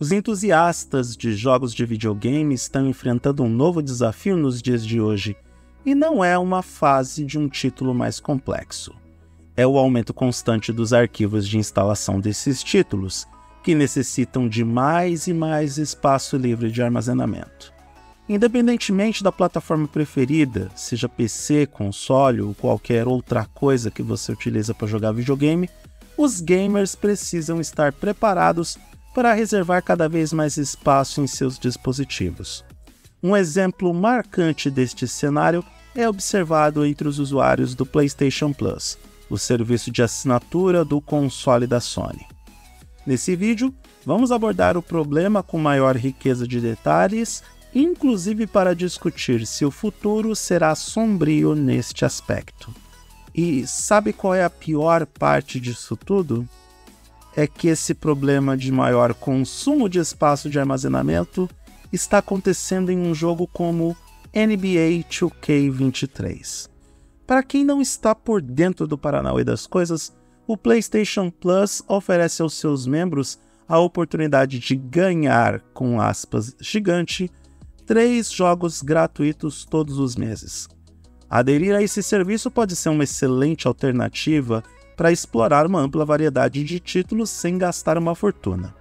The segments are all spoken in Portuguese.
Os entusiastas de jogos de videogame estão enfrentando um novo desafio nos dias de hoje, e não é uma fase de um título mais complexo. É o aumento constante dos arquivos de instalação desses títulos, que necessitam de mais e mais espaço livre de armazenamento. Independentemente da plataforma preferida, seja PC, console ou qualquer outra coisa que você utiliza para jogar videogame, os gamers precisam estar preparados para reservar cada vez mais espaço em seus dispositivos. Um exemplo marcante deste cenário é observado entre os usuários do PlayStation Plus, o serviço de assinatura do console da Sony. Nesse vídeo, vamos abordar o problema com maior riqueza de detalhes, inclusive para discutir se o futuro será sombrio neste aspecto. E sabe qual é a pior parte disso tudo? É que esse problema de maior consumo de espaço de armazenamento está acontecendo em um jogo como NBA 2K23. Para quem não está por dentro do paranauê das coisas, o PlayStation Plus oferece aos seus membros a oportunidade de ganhar, com aspas gigante, 3 jogos gratuitos todos os meses. Aderir a esse serviço pode ser uma excelente alternativa para explorar uma ampla variedade de títulos sem gastar uma fortuna.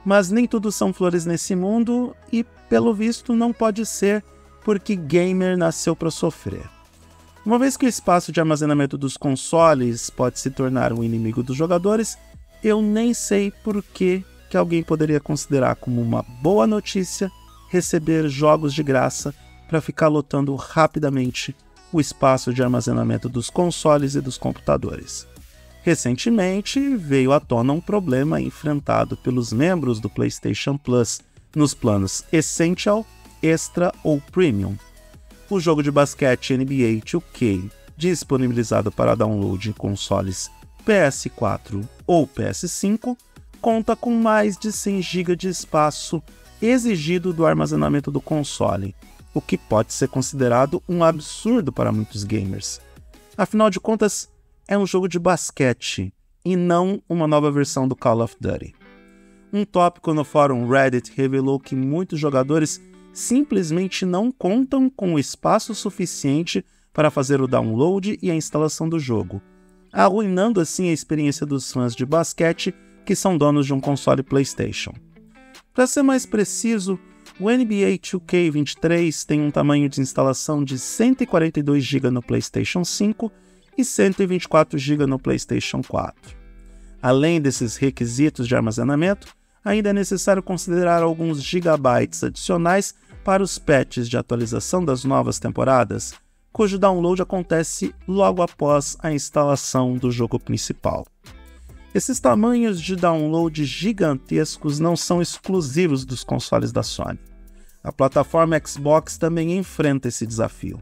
Mas nem tudo são flores nesse mundo e, pelo visto, não pode ser porque gamer nasceu para sofrer. Uma vez que o espaço de armazenamento dos consoles pode se tornar um inimigo dos jogadores, eu nem sei por que alguém poderia considerar como uma boa notícia receber jogos de graça para ficar lotando rapidamente o espaço de armazenamento dos consoles e dos computadores. Recentemente, veio à tona um problema enfrentado pelos membros do PlayStation Plus nos planos Essential, Extra ou Premium. O jogo de basquete NBA 2K, disponibilizado para download em consoles PS4 ou PS5, conta com mais de 100 GB de espaço exigido do armazenamento do console, o que pode ser considerado um absurdo para muitos gamers. Afinal de contas, é um jogo de basquete e não uma nova versão do Call of Duty. Um tópico no fórum Reddit revelou que muitos jogadores simplesmente não contam com o espaço suficiente para fazer o download e a instalação do jogo, arruinando assim a experiência dos fãs de basquete que são donos de um console PlayStation. Para ser mais preciso, o NBA 2K23 tem um tamanho de instalação de 142 GB no PlayStation 5 e 124 GB no PlayStation 4. Além desses requisitos de armazenamento, ainda é necessário considerar alguns gigabytes adicionais para os patches de atualização das novas temporadas, cujo download acontece logo após a instalação do jogo principal. Esses tamanhos de download gigantescos não são exclusivos dos consoles da Sony. A plataforma Xbox também enfrenta esse desafio.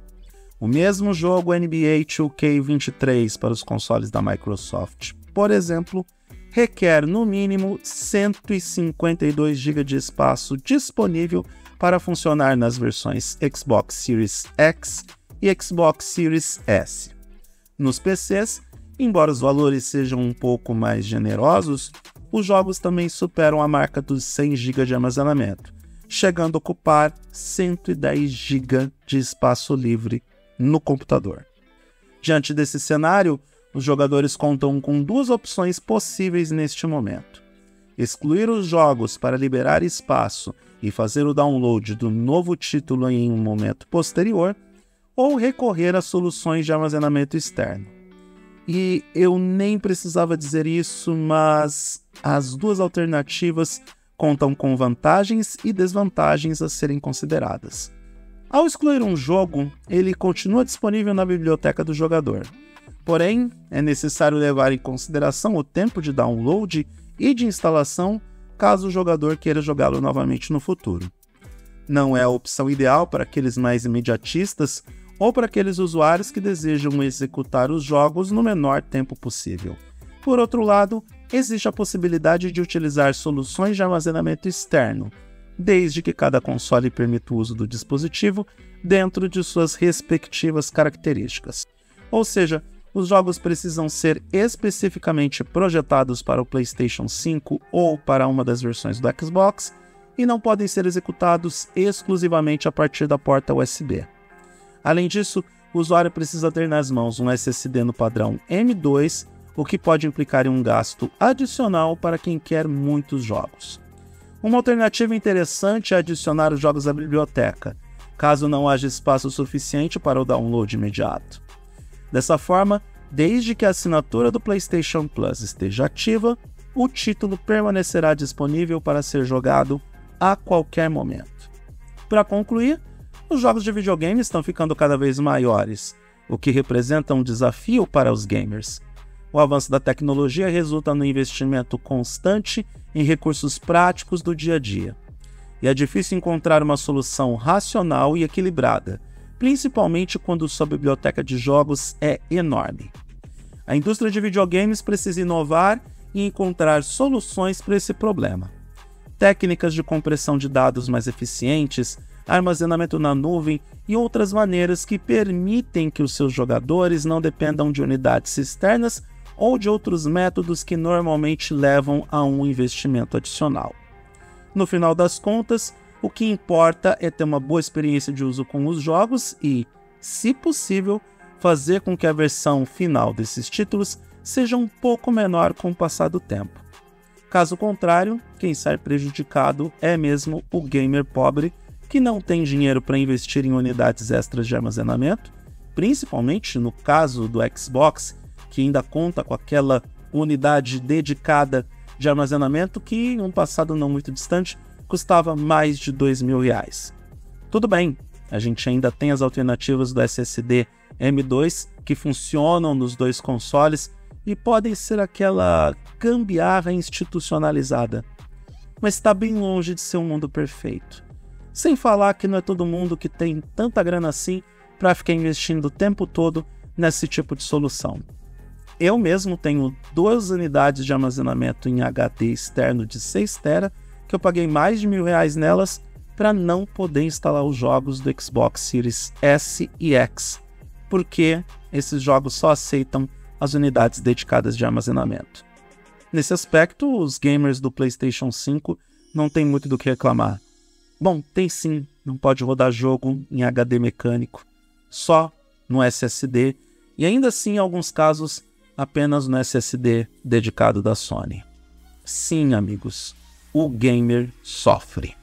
O mesmo jogo NBA 2K23 para os consoles da Microsoft, por exemplo, requer no mínimo 152 GB de espaço disponível para funcionar nas versões Xbox Series X e Xbox Series S. Nos PCs, embora os valores sejam um pouco mais generosos, os jogos também superam a marca dos 100 GB de armazenamento, chegando a ocupar 110 GB de espaço livre no computador. Diante desse cenário, os jogadores contam com 2 opções possíveis neste momento: excluir os jogos para liberar espaço e fazer o download do novo título em um momento posterior, ou recorrer a soluções de armazenamento externo. E eu nem precisava dizer isso, mas as 2 alternativas contam com vantagens e desvantagens a serem consideradas. Ao excluir um jogo, ele continua disponível na biblioteca do jogador. Porém, é necessário levar em consideração o tempo de download e de instalação caso o jogador queira jogá-lo novamente no futuro. Não é a opção ideal para aqueles mais imediatistas ou para aqueles usuários que desejam executar os jogos no menor tempo possível. Por outro lado, existe a possibilidade de utilizar soluções de armazenamento externo, desde que cada console permita o uso do dispositivo dentro de suas respectivas características. Ou seja, Os jogos precisam ser especificamente projetados para o PlayStation 5 ou para uma das versões do Xbox e não podem ser executados exclusivamente a partir da porta USB. Além disso, o usuário precisa ter nas mãos um SSD no padrão M2, o que pode implicar em um gasto adicional para quem quer muitos jogos. Uma alternativa interessante é adicionar os jogos à biblioteca, caso não haja espaço suficiente para o download imediato. Dessa forma, desde que a assinatura do PlayStation Plus esteja ativa, o título permanecerá disponível para ser jogado a qualquer momento. Para concluir, os jogos de videogame estão ficando cada vez maiores, o que representa um desafio para os gamers. O avanço da tecnologia resulta no investimento constante em recursos práticos do dia a dia. E é difícil encontrar uma solução racional e equilibrada, principalmente quando sua biblioteca de jogos é enorme. A indústria de videogames precisa inovar e encontrar soluções para esse problema. Técnicas de compressão de dados mais eficientes, armazenamento na nuvem e outras maneiras que permitem que os seus jogadores não dependam de unidades externas ou de outros métodos que normalmente levam a um investimento adicional. No final das contas, o que importa é ter uma boa experiência de uso com os jogos e, se possível, fazer com que a versão final desses títulos seja um pouco menor com o passar do tempo. Caso contrário, quem sai prejudicado é mesmo o gamer pobre que não tem dinheiro para investir em unidades extras de armazenamento, principalmente no caso do Xbox, que ainda conta com aquela unidade dedicada de armazenamento que, em um passado não muito distante, custava mais de R$2.000. Tudo bem, a gente ainda tem as alternativas do SSD M2 que funcionam nos dois consoles e podem ser aquela gambiarra institucionalizada, mas está bem longe de ser um mundo perfeito. Sem falar que não é todo mundo que tem tanta grana assim para ficar investindo o tempo todo nesse tipo de solução. Eu mesmo tenho 2 unidades de armazenamento em HD externo de 6 TB, que eu paguei mais de R$1.000 nelas para não poder instalar os jogos do Xbox Series S e X, porque esses jogos só aceitam as unidades dedicadas de armazenamento. Nesse aspecto, os gamers do PlayStation 5 não têm muito do que reclamar. Bom, tem sim, não pode rodar jogo em HD mecânico, só no SSD, e ainda assim, em alguns casos, apenas no SSD dedicado da Sony. Sim, amigos, o gamer sofre.